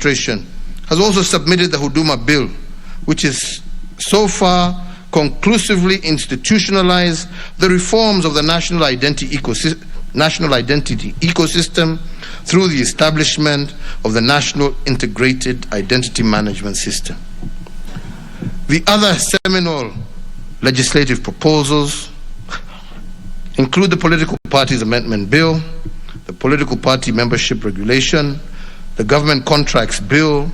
administration has also submitted the Huduma Bill, which is so far conclusively institutionalized the reforms of the national identity ecosystem through the establishment of the National Integrated Identity Management System. The other seminal legislative proposals include the Political Parties Amendment Bill, the Political Party Membership Regulation, the Government Contracts Bill,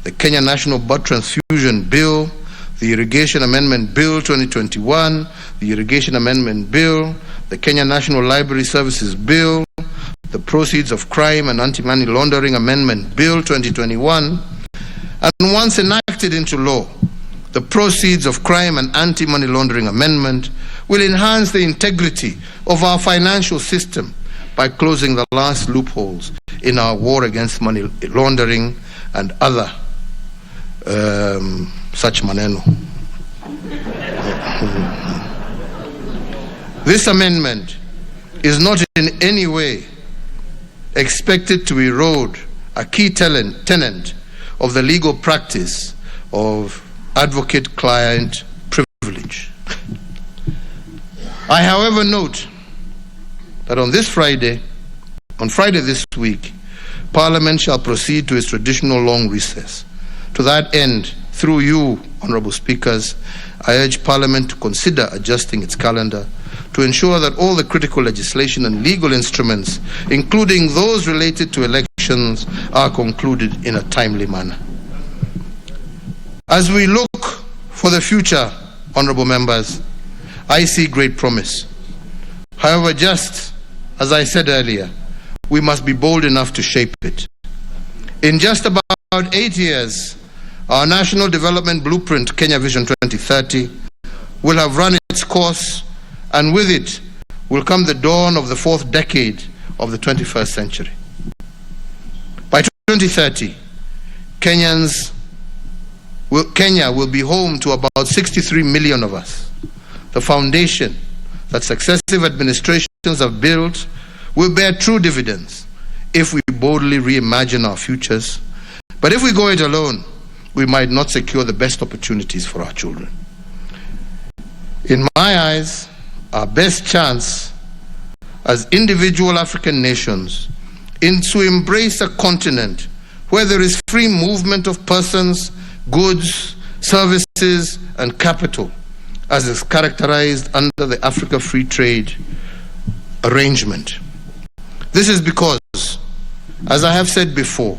the Kenya National Blood Transfusion Bill, the Irrigation Amendment Bill 2021, the Irrigation Amendment Bill, the Kenya National Library Services Bill, the Proceeds of Crime and Anti-Money Laundering Amendment Bill 2021, and once enacted into law, the Proceeds of Crime and Anti-Money Laundering Amendment will enhance the integrity of our financial system by closing the last loopholes in our war against money laundering and other such maneno. This amendment is not in any way expected to erode a key tenet of the legal practice of advocate-client privilege. I, however, note that on Friday this week, Parliament shall proceed to its traditional long recess. To that end, through you, Honourable Speakers, I urge Parliament to consider adjusting its calendar to ensure that all the critical legislation and legal instruments, including those related to elections, are concluded in a timely manner. As we look for the future, Honourable Members, I see great promise. However, just as I said earlier, we must be bold enough to shape it. In just about 8 years, our National Development Blueprint, Kenya Vision 2030, will have run its course, and with it will come the dawn of the fourth decade of the 21st century. By 2030, Kenya will be home to about 63 million of us. The foundation that successive administrations have built will bear true dividends if we boldly reimagine our futures. But if we go it alone, we might not secure the best opportunities for our children. In my eyes, our best chance as individual African nations is to embrace a continent where there is free movement of persons, goods, services, and capital, as is characterized under the Africa Free Trade Arrangement. This is because, as I have said before,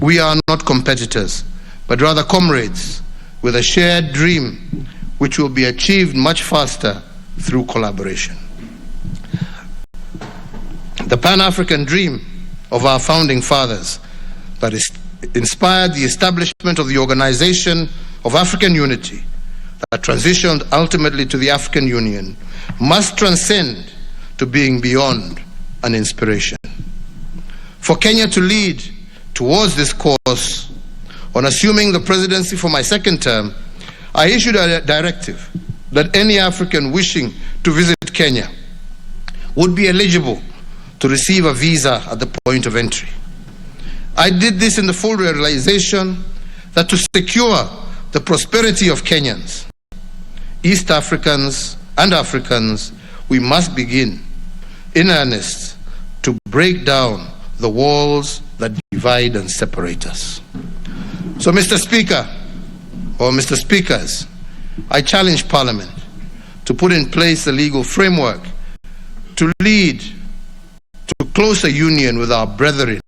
we are not competitors, but rather comrades with a shared dream which will be achieved much faster through collaboration. The Pan-African dream of our founding fathers that inspired the establishment of the Organization of African Unity that transitioned ultimately to the African Union must transcend to being beyond an inspiration. For Kenya to lead towards this course, on assuming the presidency for my second term, I issued a directive that any African wishing to visit Kenya would be eligible to receive a visa at the point of entry. I did this in the full realization that to secure the prosperity of Kenyans, East Africans, and Africans, we must begin in earnest to break down the walls that divide and separate us. So, Mr. Speaker, or Mr. Speakers, I challenge Parliament to put in place a legal framework to lead to closer union with our brethren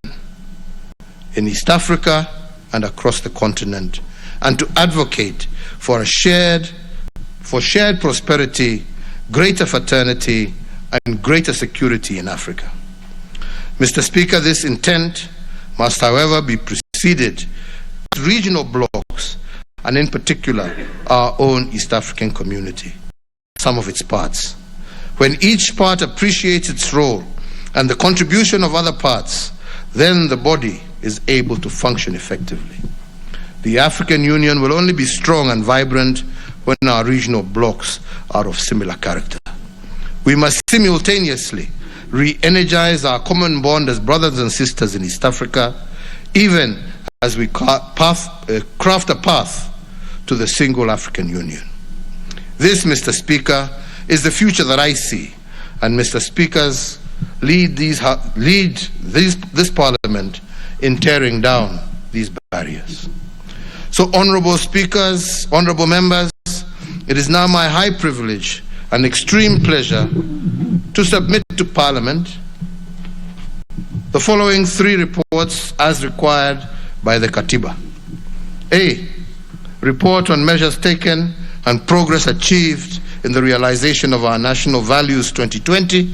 in East Africa and across the continent, and to advocate for shared prosperity, greater fraternity, and greater security in Africa. Mr. Speaker, this intent must, however, be preceded with regional blocs, and in particular, our own East African community, some of its parts. When each part appreciates its role and the contribution of other parts, then the body is able to function effectively. The African Union will only be strong and vibrant when our regional blocs are of similar character. We must simultaneously re-energize our common bond as brothers and sisters in East Africa, even as we craft a path to the single African Union. This, Mr. Speaker, is the future that I see, and Mr. Speakers lead this Parliament in tearing down these barriers. So, honourable speakers, honourable members, it is now my high privilege and extreme pleasure to submit to Parliament the following 3 reports as required by the Katiba. A. Report on measures taken and progress achieved in the realization of our national values 2020.